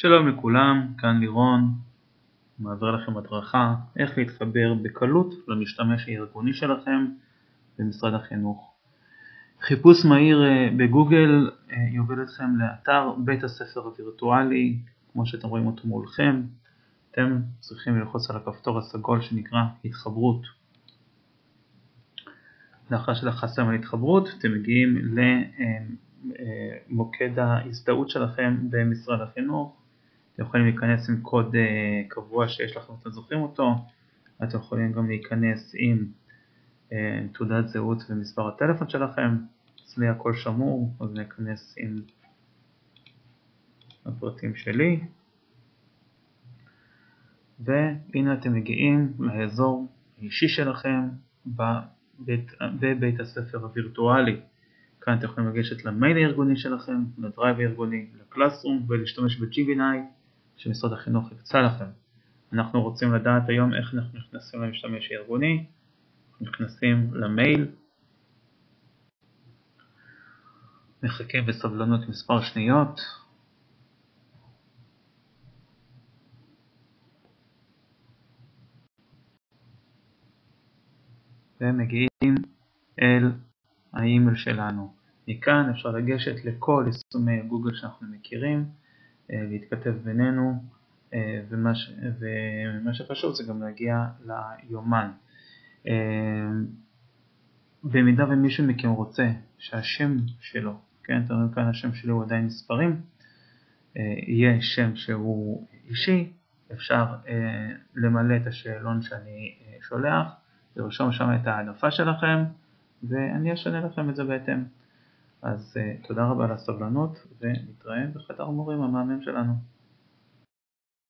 שלום לכולם, כאן לירון, מעביר לכם הדרכה איך להתחבר בקלות למשתמש הארגוני שלכם במשרד החינוך. חיפוש מהיר בגוגל יוביל אתכם לאתר בית הספר הווירטואלי, כמו שאתם רואים אותו מולכם. אתם צריכים ללחוץ על הכפתור הסגול שנקרא התחברות. לאחר שלחצתם על התחברות, אתם מגיעים למוקד ההזדהות שלכם במשרד החינוך. אתם יכולים להיכנס עם קוד קבוע שיש לכם, אתם זוכרים אותו. אתם יכולים גם להיכנס עם תעודת זהות ומספר הטלפון שלכם. אצלי הכל שמור, אז ניכנס עם הפרטים שלי. והנה אתם מגיעים לאזור האישי שלכם בבית הספר הווירטואלי. כאן אתם יכולים לגשת למייל הארגוני שלכם, לדרייב הארגוני, לקלאסרום ולהשתמש בג'ימיני שמשרד החינוך הקצה לכם. אנחנו רוצים לדעת היום איך אנחנו נכנסים למשתמש הארגוני. נכנסים למייל, מחכים בסבלנות מספר שניות, ומגיעים אל האימייל שלנו. מכאן אפשר לגשת לכל יישומי גוגל שאנחנו מכירים, להתכתב בינינו, ומה שחשוב זה גם להגיע ליומן. במידה ומישהו מכם רוצה שהשם שלו, כן, אתם רואים כאן השם שלו הוא עדיין מספרים, יהיה שם שהוא אישי, אפשר למלא את השאלון שאני שולח, לרשום שם את העדפה שלכם, ואני אשנה לכם את זה בהתאם. אז תודה רבה על הסבלנות, ונתראה בחדר המורים המאמן שלנו.